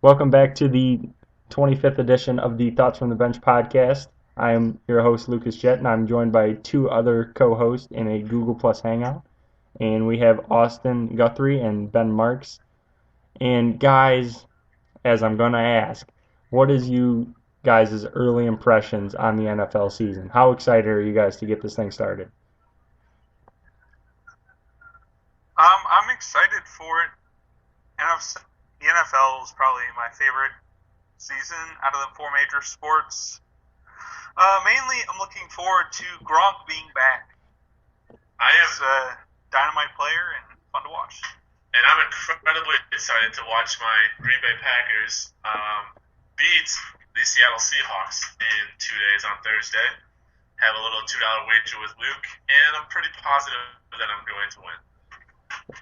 Welcome back to the 25th edition of the Thoughts from the Bench podcast. I am your host, Lucas Jett, and I'm joined by two other co-hosts in a Google Plus Hangout. And we have Austin Guthrie and Ben Marks. And guys, as I'm going to ask, what is you guys' early impressions on the NFL season? How excited are you guys to get this thing started? I'm excited for it. The NFL is probably my favorite season out of the four major sports. Mainly, I'm looking forward to Gronk being back. I am, He's a dynamite player and fun to watch. and I'm incredibly excited to watch my Green Bay Packers beat the Seattle Seahawks in 2 days on Thursday. Have a little $2 wager with Luke, and I'm pretty positive that I'm going to win.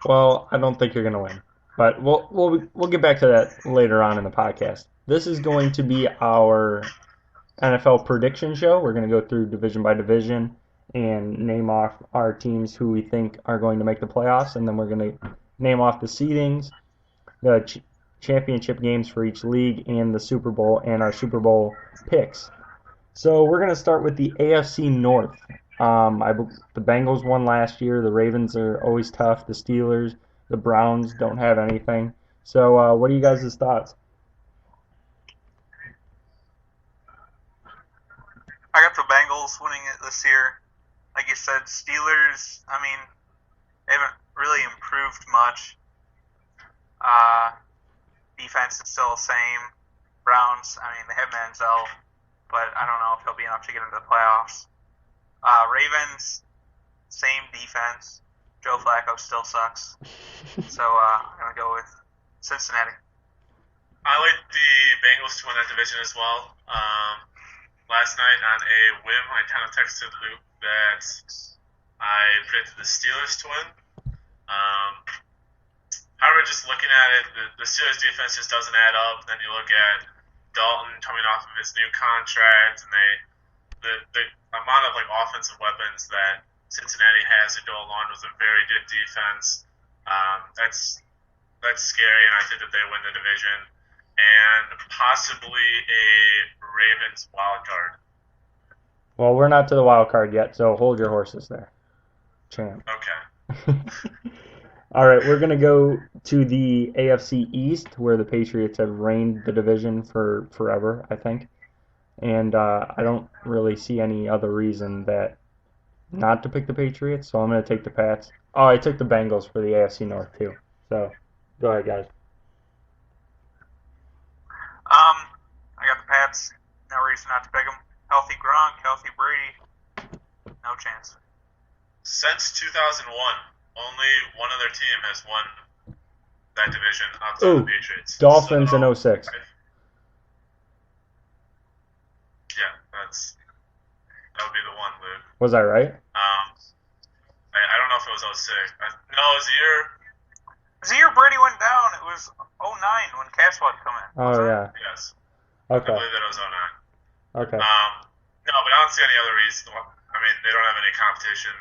Well, I don't think you're going to win, but we'll get back to that later on in the podcast. This is going to be our NFL prediction show. We're going to go through division by division and name off our teams who we think are going to make the playoffs, and then we're going to name off the seedings, the championship games for each league, and the Super Bowl and our Super Bowl picks. So we're going to start with the AFC North. The Bengals won last year. The Ravens are always tough. The Steelers, the Browns don't have anything. So what are you guys' thoughts? I got the Bengals winning it this year. Like you said, Steelers, they haven't really improved much. Defense is still the same. Browns, they have Manziel, but I don't know if he'll be enough to get into the playoffs. Ravens, same defense. Joe Flacco still sucks. So I'm going to go with Cincinnati. I like the Bengals to win that division as well. Last night on a whim, I kind of texted Luke that I predicted the Steelers to win. However, just looking at it, the Steelers defense just doesn't add up. Then you look at Dalton coming off of his new contract, and the amount of offensive weapons that Cincinnati has to go along with a very good defense. That's scary, and I think that they win the division and possibly a Ravens wild card. Well, we're not to the wild card yet, so hold your horses there, champ. Okay. All right, we're going to go to the AFC East, where the Patriots have reigned the division for forever, I think. And I don't really see any other reason that not to pick the Patriots, so I'm going to take the Pats. Oh, I took the Bengals for the AFC North, too. So, go ahead, guys. I got the Pats. No reason not to pick them. Healthy Gronk, healthy Brady. No chance. Since 2001, only one other team has won that division outside Ooh, of the Patriots. Dolphins So, in '06. yeah, that would be the one, Luke. Was I right? I don't know if it was '06. No, it was the year. It was the year Brady went down. It was '09 when Caswell come in. Oh, yeah. Yes. I Okay. believe that it was '09. Okay. No, but I don't see any other reason. They don't have any competition.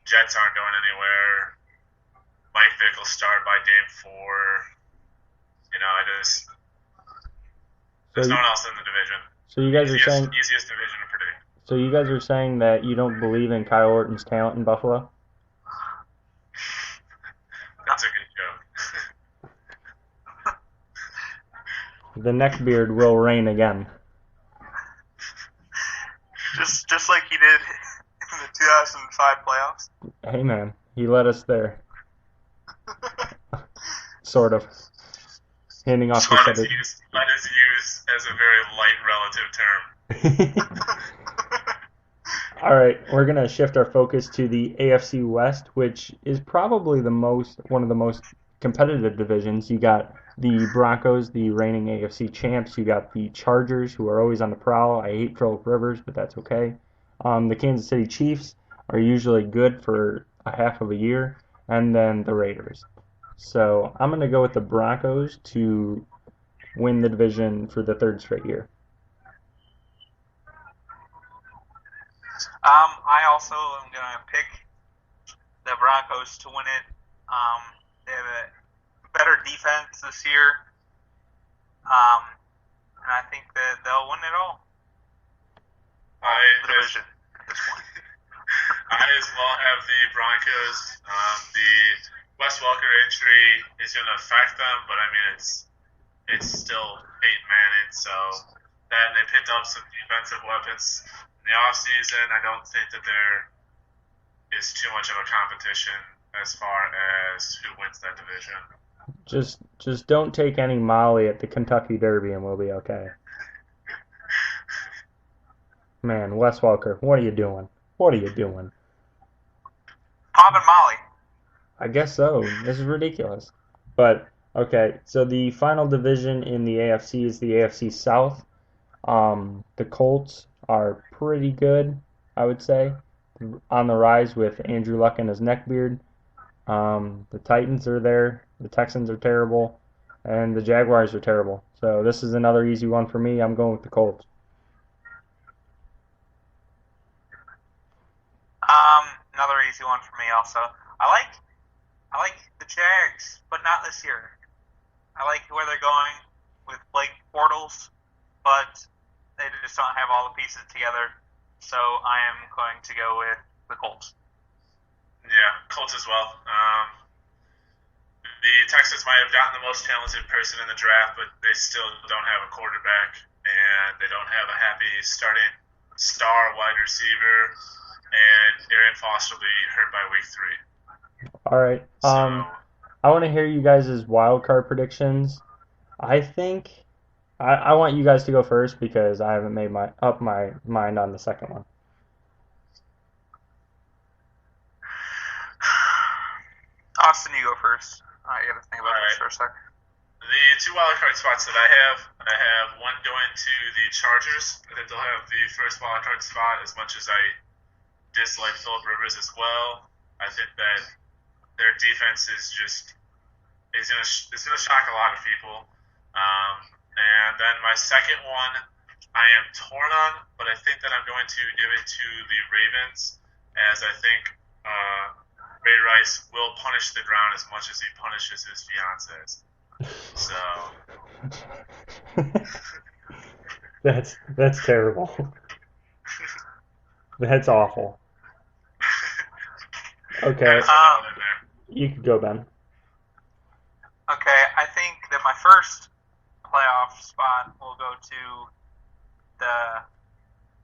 Jets aren't going anywhere. Mike Vick will start by game 4. There's no one else in the division. So you guys are saying Easiest division to predict. so you guys are saying that you don't believe in Kyle Orton's talent in Buffalo? That's a good joke. The neckbeard will reign again. Just like he did in the 2005 playoffs. Hey man, he led us there. Sort of. Handing off the Let credit. is used as a very light relative term. All right, we're gonna shift our focus to the AFC West, which is probably one of the most competitive divisions. You got the Broncos, the reigning AFC champs. You got the Chargers, who are always on the prowl. I hate Philip Rivers, but that's okay. The Kansas City Chiefs are usually good for a half of a year, and then the Raiders. So I'm gonna go with the Broncos to win the division for the third straight year. I also am going to pick the Broncos to win it. They have a better defense this year. will have the Broncos. The Wes Welker injury is going to affect them, but I mean it's still Peyton Manning, so that and they picked up some defensive weapons in the offseason. I don't think that there is too much of a competition as far as who wins that division. Just don't take any Molly at the Kentucky Derby and we'll be okay. Man, Wes Welker, what are you doing? What are you doing? Pop and Molly. I guess so. This is ridiculous. But, okay, so the final division in the AFC is the AFC South. The Colts are pretty good, I would say, on the rise with Andrew Luck and his neckbeard. The Titans are there. The Texans are terrible. And the Jaguars are terrible. So this is another easy one for me. I'm going with the Colts. Another easy one for me also. I like the Jags, but not this year. I like where they're going with Blake Bortles, but they just don't have all the pieces together. So I am going to go with the Colts. Yeah, Colts as well. The Texans might have gotten the most talented person in the draft, but they still don't have a quarterback, and they don't have a happy starting star wide receiver, and Arian Foster will be hurt by week 3. All right. I want to hear you guys' wild card predictions. I think I want you guys to go first because I haven't made up my mind on the second one. Austin, you go first. I got to think about this for a sec. The 2 wildcard spots that I have one going to the Chargers. I think they'll have the first wildcard spot as much as I dislike Phillip Rivers as well. I think that their defense is gonna shock a lot of people. And then my second one, I am torn on, but I think that I'm going to give it to the Ravens, as I think Ray Rice will punish the ground as much as he punishes his fiancées. So that's terrible. That's awful. Okay. You could go, Ben. Okay, I think that my first playoff spot will go to the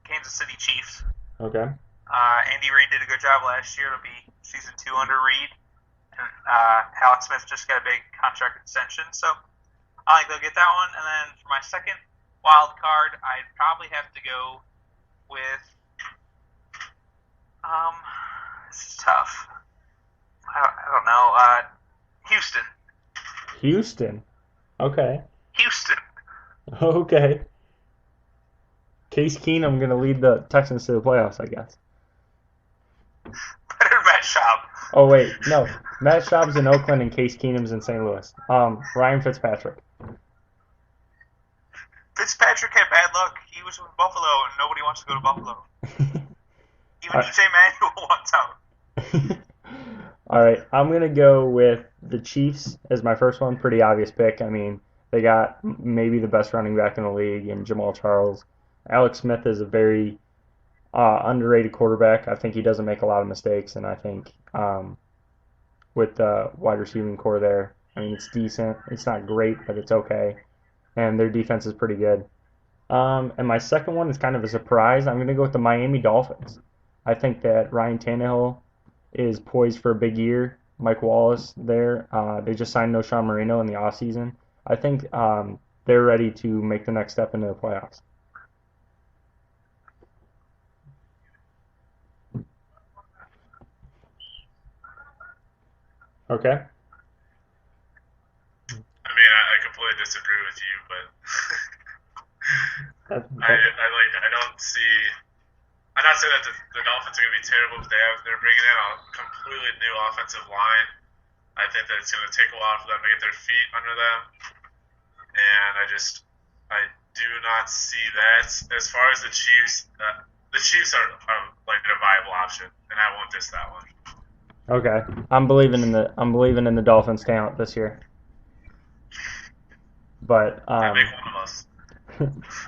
Kansas City Chiefs. Okay. Andy Reid did a good job last year. It'll be season 2 under Reid. And Alex Smith just got a big contract extension, so I think they'll get that one. And then for my second wild card, I'd probably have to go with this is tough. I don't know. Houston. Houston. Okay. Houston. Okay. Case Keenum going to lead the Texans to the playoffs, I guess. Better than Matt Schaub. Oh, wait. No. Matt Schaub's in Oakland and Case Keenum's in St. Louis. Ryan Fitzpatrick. Fitzpatrick had bad luck. He was with Buffalo, and nobody wants to go to Buffalo. Even DJ Manuel wants out. All right. I'm going to go with the Chiefs as my first one. Pretty obvious pick. I mean, they got maybe the best running back in the league in Jamal Charles. Alex Smith is a very underrated quarterback. I think he doesn't make a lot of mistakes, and I think with the wide receiving core there, I mean, it's decent. It's not great, but it's okay. And their defense is pretty good. And my second one is kind of a surprise. I'm going to go with the Miami Dolphins. I think that Ryan Tannehill is poised for a big year. Mike Wallace there. They just signed Sean Marino in the offseason. I think they're ready to make the next step into the playoffs. Okay. I mean, I completely disagree with you, but I don't see. I'm not saying that the Dolphins are going to be terrible, but they're bringing in a completely new offensive line. I think that it's going to take a while for them to get their feet under them, and I do not see that. As far as the Chiefs are like a viable option, and I won't diss that one. Okay, I'm believing in the Dolphins' talent this year. But make one of us.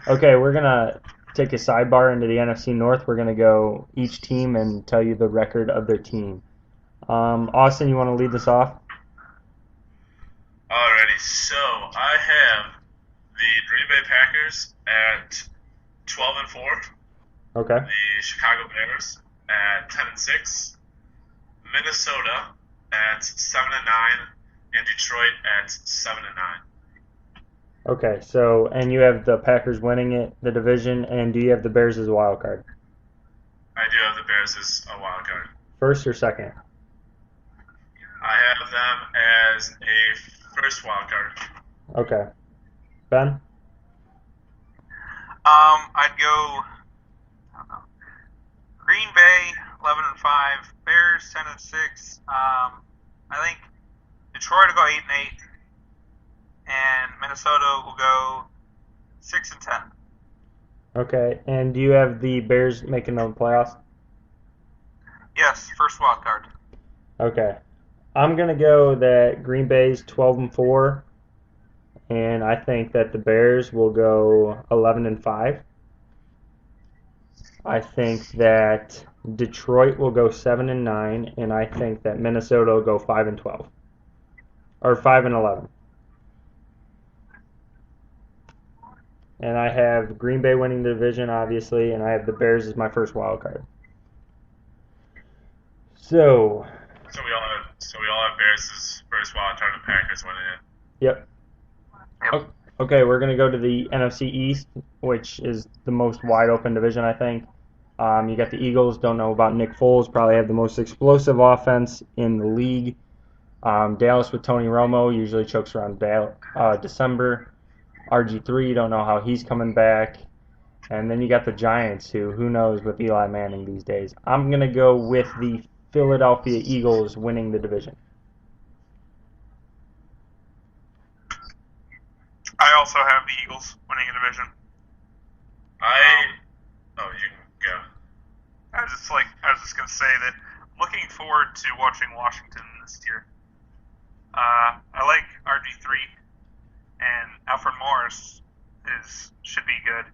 Okay, we're gonna take a sidebar into the NFC North. We're going to go each team and tell you the record of their team. Austin, you want to lead this off? Alrighty, so I have the Green Bay Packers at 12-4. Okay. The Chicago Bears at 10-6. Minnesota at 7-9, and Detroit at 7-9. Okay, so, and you have the Packers winning it, the division, and do you have the Bears as a wild card? I do have the Bears as a wild card. First or second? I have them as a first wild card. Okay. Ben? I'd go Green Bay 11-5, Bears 10-6. I think Detroit will go 8-8, and Minnesota will go 6-10. Okay, and do you have the Bears making the playoffs? Yes, first wild card. Okay. I'm going to go that Green Bay's 12-4, and I think that the Bears will go 11-5. I think that Detroit will go 7-9, and I think that Minnesota will go 5-12, or 5-11. And I have Green Bay winning the division, obviously, and I have the Bears as my first wild card. So we all have Bears as first wild card and Packers winning it. Yep. Okay, we're going to go to the NFC East, which is the most wide open division, I think. You got the Eagles, don't know about Nick Foles, probably have the most explosive offense in the league. Dallas with Tony Romo usually chokes around December. RG3, don't know how he's coming back. And then you got the Giants, who knows with Eli Manning these days. I'm going to go with the Philadelphia Eagles winning the division. I also have the Eagles winning a division. You can go. I was just gonna say that I'm looking forward to watching Washington this year. I like RG3, and Alfred Morris should be good,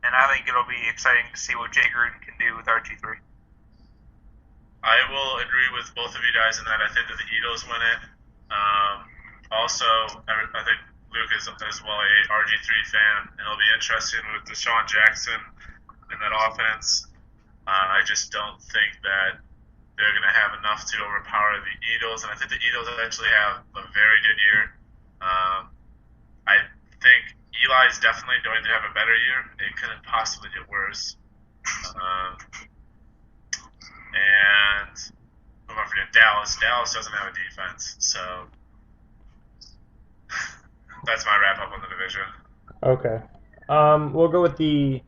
and I think it'll be exciting to see what Jay Gruden can do with RG3. I will agree with both of you guys in that I think that the Eagles win it. Also, I think Luke is as well a RG3 fan, and it'll be interesting with Deshaun Jackson in that offense. I just don't think that they're going to have enough to overpower the Eagles, and I think the Eagles actually have a very good year. I think Eli's definitely going to have a better year. It couldn't possibly get worse. And who am I forgetting? Dallas. Dallas doesn't have a defense, so that's my wrap up on the division. Okay. We'll go with the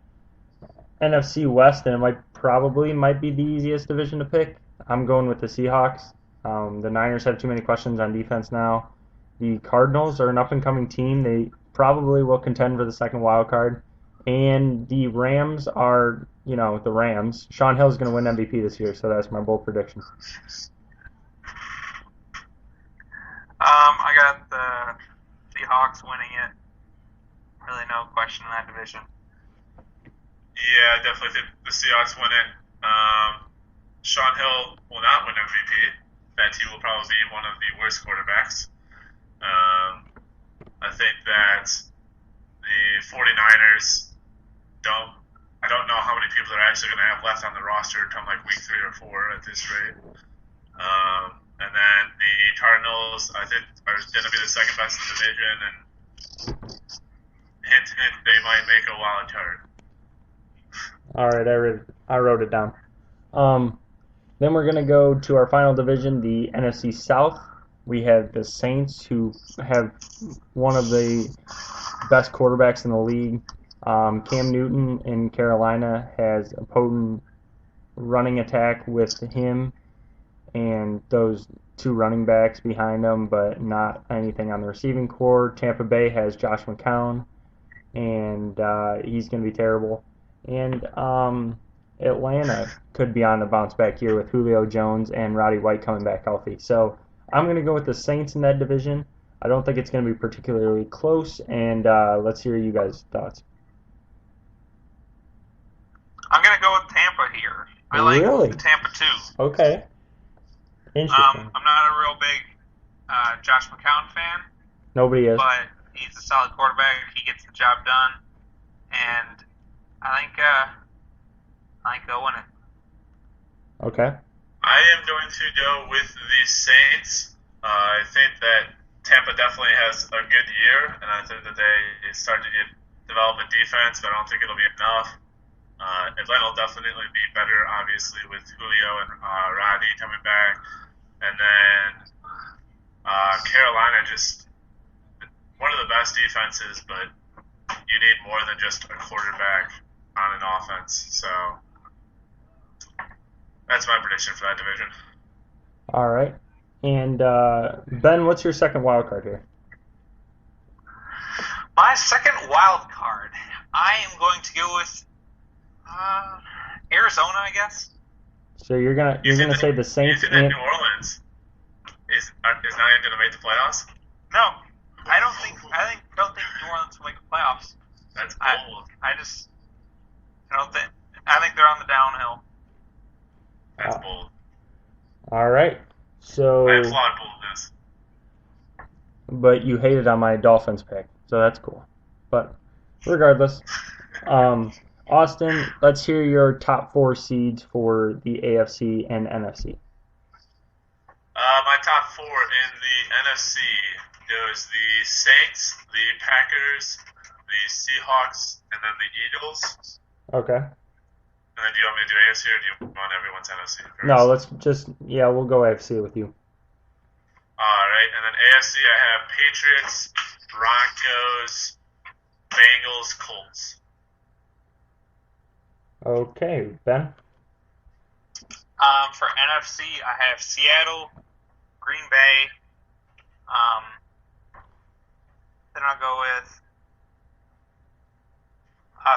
NFC West, and it might be the easiest division to pick. I'm going with the Seahawks. The Niners have too many questions on defense now. The Cardinals are an up-and-coming team. They probably will contend for the second wild card. And the Rams are, the Rams. Sean Hill's going to win MVP this year, so that's my bold prediction. I got the Seahawks winning it. Really no question in that division. Yeah, I definitely think the Seahawks win it. Sean Hill will not win MVP. In fact, he will probably be one of the worst quarterbacks. I think that the 49ers I don't know how many people they're actually going to have left on the roster come like week 3 or 4 at this rate. And then the Cardinals, I think, are going to be the second best in the division, and hint, hint, they might make a wild card. All right, I wrote it down. Then we're going to go to our final division, the NFC South. We have the Saints, who have one of the best quarterbacks in the league. Cam Newton in Carolina has a potent running attack with him and those two running backs behind him, but not anything on the receiving core. Tampa Bay has Josh McCown, and he's going to be terrible. And Atlanta could be on the bounce back here with Julio Jones and Roddy White coming back healthy. So I'm going to go with the Saints in that division. I don't think it's going to be particularly close, and let's hear you guys' thoughts. I like Really? Tampa too. Okay. Interesting. I'm not a real big Josh McCown fan, Nobody is. but he's a solid quarterback. He gets the job done, and I think they'll win it. Okay. I am going to go with the Saints. I think that Tampa definitely has a good year, and I think that they start to develop a defense, but I don't think it'll be enough. Atlanta will definitely be better, obviously, with Julio and Rodney coming back. And then Carolina, just one of the best defenses, but you need more than just a quarterback on an offense. So that's my prediction for that division. All right. And Ben, what's your second wild card here? My second wild card, I am going to go with Arizona, I guess. So you're gonna say the You Saints think that and New Orleans is not even going to make the playoffs? No, I don't think New Orleans will make the playoffs. That's bold. I don't think. I think they're on the downhill. That's bold. all right. So I applaud boldness. but you hated on my Dolphins pick, so that's cool. But regardless, Austin, let's hear your top 4 seeds for the AFC and NFC. My top 4 in the NFC goes the Saints, the Packers, the Seahawks, and then the Eagles. Okay. And then do you want me to do AFC or do you want everyone's NFC first? No, let's just we'll go AFC with you. Alright, and then AFC I have Patriots, Broncos, Bengals, Colts. Okay, Ben. For NFC, I have Seattle, Green Bay. Then I'll go with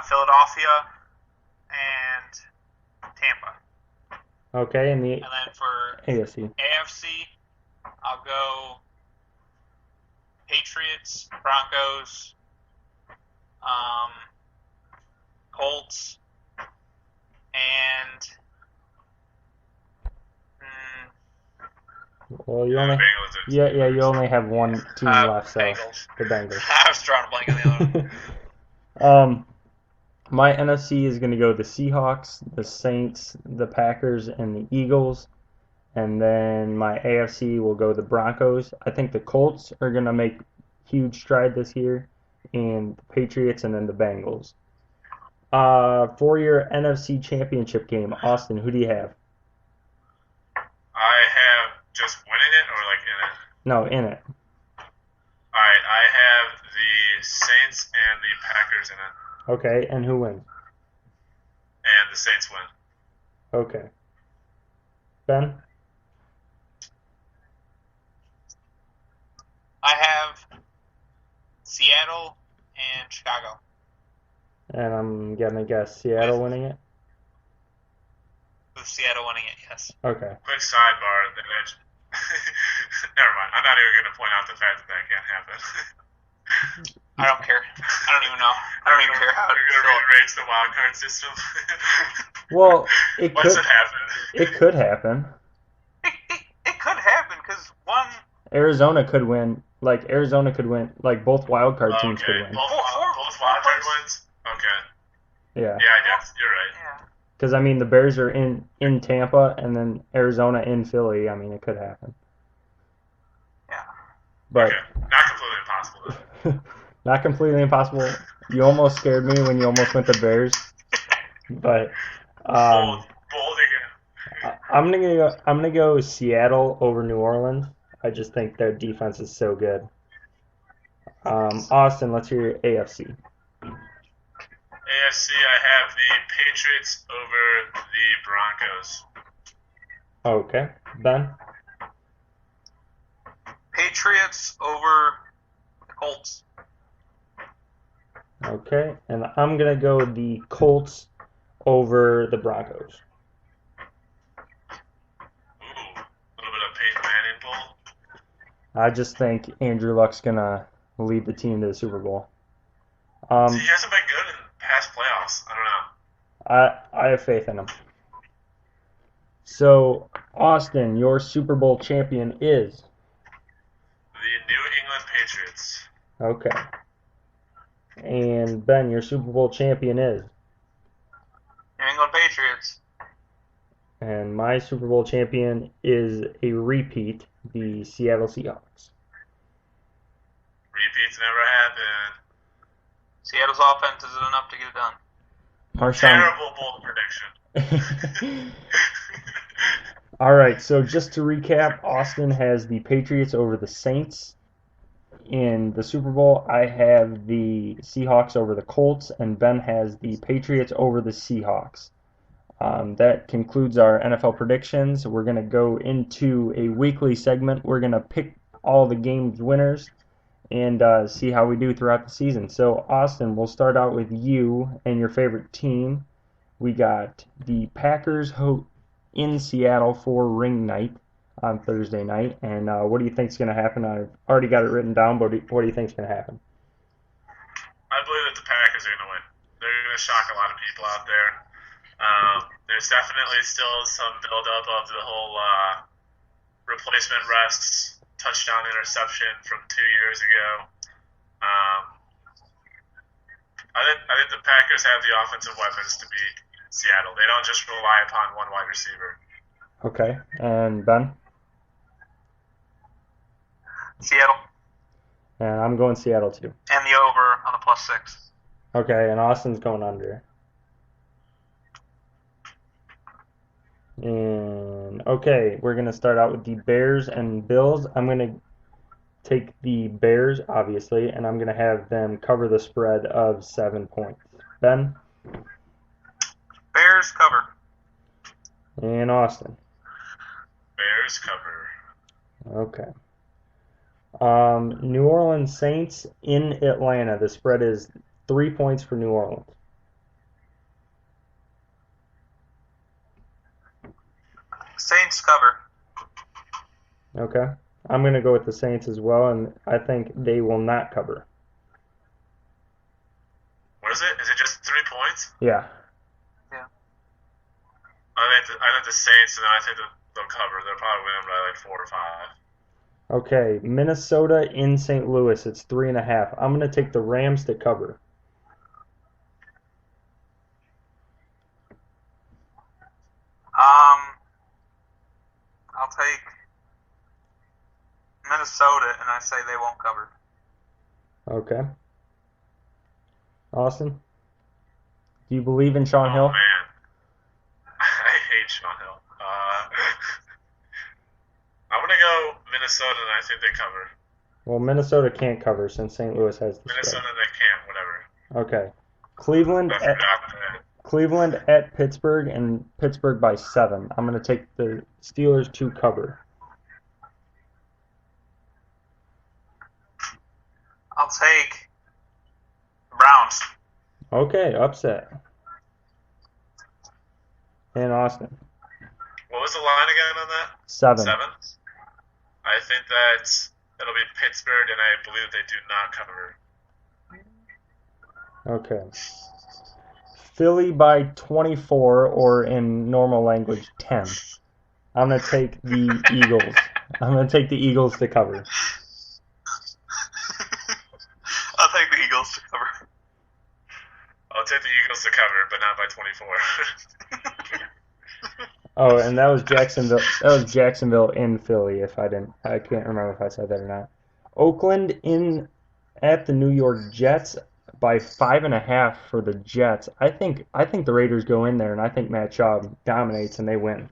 Philadelphia and Tampa. Okay, and the And then for AFC. AFC, I'll go Patriots, Broncos, Colts, and Well, you only Bengals. you only have one team left, so Bengals. the Bengals. I was drawing a blank on the other one. My NFC is going to go the Seahawks, the Saints, the Packers, and the Eagles. And then my AFC will go the Broncos. I think the Colts are going to make huge stride this year, and the Patriots, and then the Bengals. For your NFC Championship game, Austin, who do you have? I have just winning it or like in it? No, in it. Alright, I have the Saints and the Packers in it. Okay, and who wins? And the Saints win. Okay. Ben? I have Seattle and Chicago. And I'm going to guess Seattle winning it? With Seattle winning it, yes. Okay. Quick sidebar. Never mind. I'm not even going to point out the fact that can't happen. I don't care. I don't even know. I don't even care how They're going to rearrange the wild card system. Well, Once it happens. It could happen. It could happen because one. Arizona could win. Arizona could win. Both wild card teams could win. Both wild card wins? Okay. Yeah. Yeah, I guess. You're right. Yeah. Because, the Bears are in Tampa and then Arizona in Philly. It could happen. Yeah. But Okay. Not completely impossible, though. not completely impossible. You almost scared me when you almost went the Bears. But Bold again. I'm gonna go Seattle over New Orleans. I just think their defense is so good. Austin, let's hear your AFC. AFC, I have the Patriots over the Broncos. Okay. Ben? Patriots over the Colts. Okay. And I'm going to go the Colts over the Broncos. Ooh, a little bit of Peyton Manning pull. I just think Andrew Luck's going to lead the team to the Super Bowl. He hasn't been good in past playoffs. I don't know. I have faith in him. So, Austin, your Super Bowl champion is? The New England Patriots. Okay. And Ben, your Super Bowl champion is? New England Patriots. And my Super Bowl champion is a repeat, the Seattle Seahawks. Repeats never happen. Seattle's offense isn't enough to get it done. Terrible bold prediction. All right, so just to recap, Austin has the Patriots over the Saints in the Super Bowl. I have the Seahawks over the Colts, and Ben has the Patriots over the Seahawks. That concludes our NFL predictions. We're going to go into a weekly segment. We're going to pick all the games winners and see how we do throughout the season. So, Austin, we'll start out with you and your favorite team. We got the Packers in Seattle for ring night on Thursday night. And what do you think is going to happen? I've already got it written down, but what do you think is going to happen? I believe that the Packers are going to win. They're going to shock a lot of people out there. There's definitely still some buildup of the whole replacement Russ touchdown interception from 2 years ago. I think the Packers have the offensive weapons to beat Seattle. They don't just rely upon one wide receiver. Okay, and Ben? Seattle. And I'm going Seattle too. And the over on the +6. Okay, and Austin's going under. And okay, we're going to start out with the Bears and Bills. I'm going to take the Bears, obviously, and I'm going to have them cover the spread of 7 points. Ben? Bears cover. And Austin? Bears cover. Okay. New Orleans Saints in Atlanta. The spread is 3 points for New Orleans. Saints cover. Okay. I'm going to go with the Saints as well, and I think they will not cover. What is it? Is it just 3 points? Yeah. I think the Saints, and I think they'll cover. They'll probably win by like 4 or 5. Okay. Minnesota in St. Louis. It's 3.5. I'm going to take the Rams to cover. I'll take Minnesota, and I say they won't cover. Okay. Austin? Do you believe in Sean Hill? Oh, man. I hate Sean Hill. I'm going to go Minnesota, and I think they cover. Well, Minnesota can't cover since St. Louis has the Minnesota, spread. they can't, whatever. Okay. Cleveland I forgot that. Cleveland at Pittsburgh, and Pittsburgh by 7. I'm going to take the Steelers to cover. I'll take Browns. Okay, upset. And Austin. What was the line again on that? 7. 7? I think that it'll be Pittsburgh, and I believe they do not cover. Okay. Philly by 24, or in normal language, 10. I'm going to take the Eagles. I'm going to take the Eagles to cover. I'll take the Eagles to cover. I'll take the Eagles to cover, but not by 24. Oh, and that was Jacksonville. That was Jacksonville in Philly. I can't remember if I said that or not. Oakland in at the New York Jets by 5.5 for the Jets. I think the Raiders go in there, and I think Matt Schaub dominates and they win.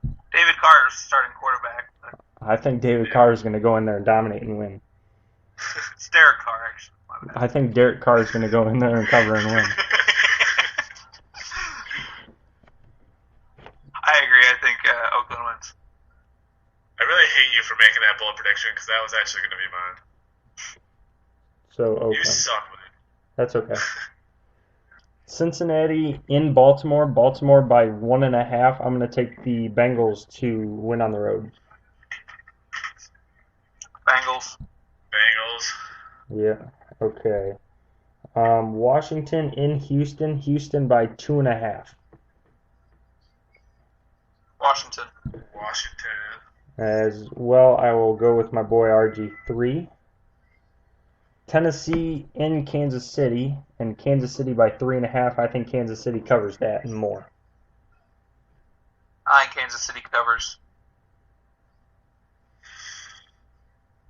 David Carr's starting quarterback. I think David Carr is going to go in there and dominate and win. It's Derek Carr, actually. I think Derek Carr is going to go in there and cover and win. I agree. I think Oakland wins. I really hate you for making that bold prediction, because that was actually going to be mine. So Oakland. You suck, man. That's okay. Cincinnati in Baltimore. Baltimore by 1.5. I'm going to take the Bengals to win on the road. Bengals. Bengals. Yeah. Okay. Washington in Houston. Houston by 2.5. Washington. Washington. As well, I will go with my boy RG3. Tennessee in Kansas City, and Kansas City by 3.5. I think Kansas City covers that and more. I think Kansas City covers.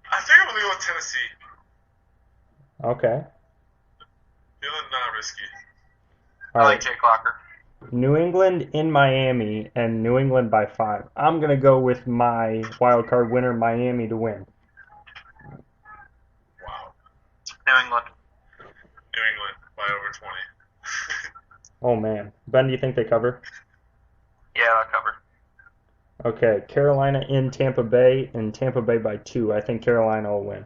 I think I'm going to go with Tennessee. Okay. Feeling not risky. I like Jake Locker. New England in Miami, and New England by 5. I'm going to go with my wild card winner, Miami, to win. Wow. New England. New England by over 20. Oh, man. Ben, do you think they cover? Yeah, they'll cover. Okay, Carolina in Tampa Bay, and Tampa Bay by 2. I think Carolina will win.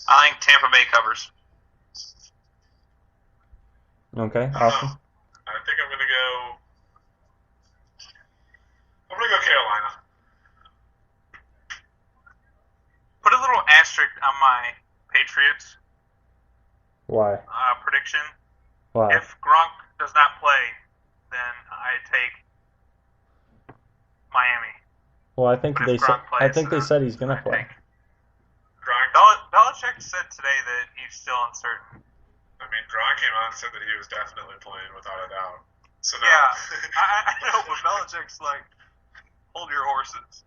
I think Tampa Bay covers. Okay, awesome. I think I'm gonna go Carolina. Put a little asterisk on my Patriots Why? prediction. Why? If Gronk does not play, then I take Miami. Well, I think But if Gronk I plays, think they said he's gonna play. Gronk. Belichick said today that he's still uncertain. I mean, Gronk came out and said that he was definitely playing without a doubt. So now, Yeah, I know, but Belichick's like, hold your horses.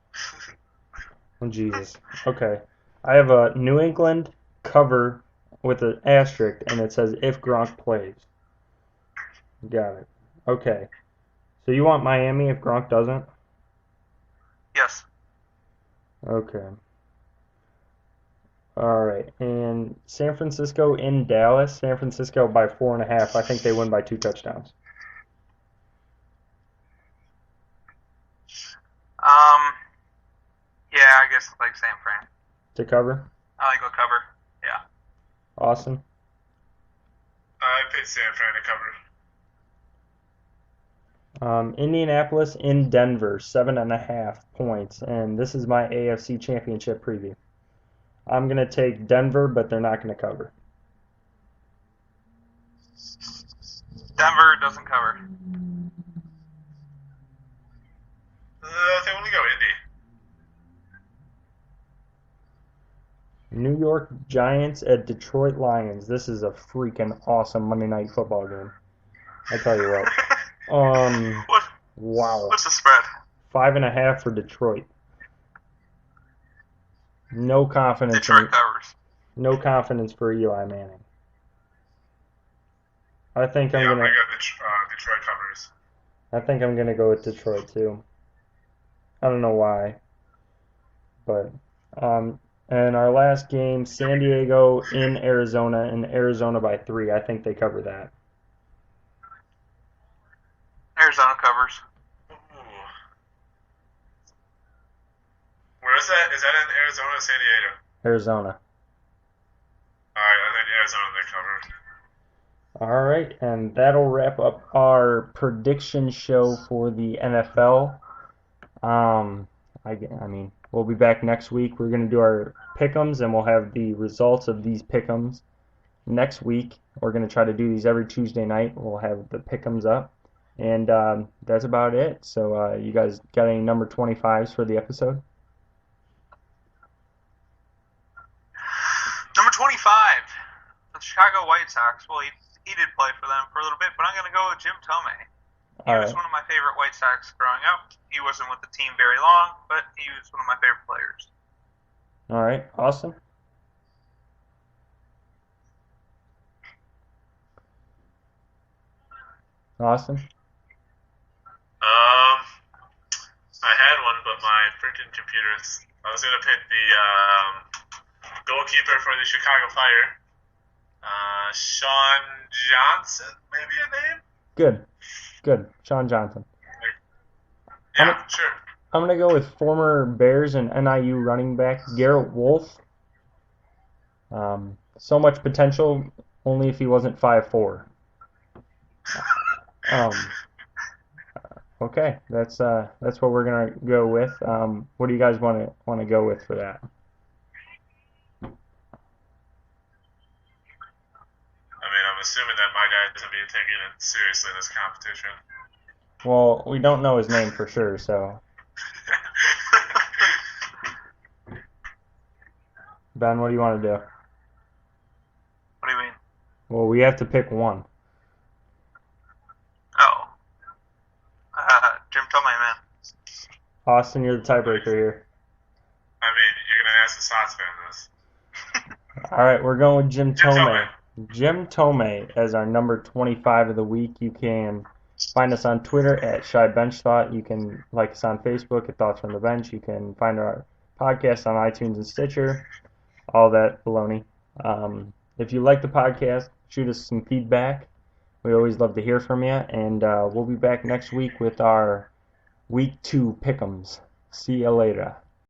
Oh, Jesus. Okay. I have a New England cover with an asterisk, and it says if Gronk plays. Got it. Okay. So you want Miami if Gronk doesn't? Yes. Okay. All right. And San Francisco in Dallas. San Francisco by 4.5. I think they win by 2 touchdowns. Yeah, I guess like San Fran. To cover? I think they'll cover. Yeah. Austin? I picked San Fran to cover. Indianapolis in Denver, 7.5 points. And this is my AFC Championship preview. I'm going to take Denver, but they're not going to cover. Denver doesn't cover. I think I'm gonna go Indy. New York Giants at Detroit Lions. This is a freaking awesome Monday Night Football game. I tell you what. Wow. What's the spread? 5.5 for Detroit. No confidence. Detroit covers. No confidence for Eli Manning. I think I'm I'm gonna gonna go Detroit covers. I think I'm gonna go with Detroit too. I don't know why, but and our last game, San Diego in Arizona, and Arizona by 3. I think they cover that. Arizona covers. Ooh. Where is that? Is that in Arizona or San Diego? Arizona. Alright, I think Arizona they covered. All right, and that'll wrap up our prediction show for the NFL. I mean, we'll be back next week. We're going to do our pick'ems, and we'll have the results of these pick'ems next week. We're going to try to do these every Tuesday night. We'll have the pick'ems up, and that's about it. So you guys got any number 25s for the episode? Number 25, the Chicago White Sox. Well, he did play for them for a little bit, but I'm going to go with Jim Thome. He was one of my favorite White Sox growing up. He wasn't with the team very long, but he was one of my favorite players. All right, awesome. Awesome. I had one, but my freaking computer's. I was gonna pick the goalkeeper for the Chicago Fire, Sean Johnson, maybe a name. Good. Sean Johnson. Yeah, sure. I'm going to go with former Bears and NIU running back Garrett Wolfe. So much potential, only if he wasn't 5'4". Okay, that's what we're gonna go with. What do you guys want to go with for that? I mean, I'm assuming that my guy isn't being taken seriously in this competition. Well, we don't know his name for sure, so Ben, what do you want to do? What do you mean? Well, we have to pick one. Oh. Jim Thome, man. Austin, you're the tiebreaker here. I mean, you're gonna ask a Sox fan this. All right, we're going with Jim Jim Thome. Thome. Jim Thome as our number 25 of the week. You can find us on Twitter at ShyBenchThought. You can like us on Facebook at Thoughts from the Bench. You can find our podcast on iTunes and Stitcher. All that baloney. If you like the podcast, shoot us some feedback. We always love to hear from you. And we'll be back next week with our Week 2 pick'ems. See you later.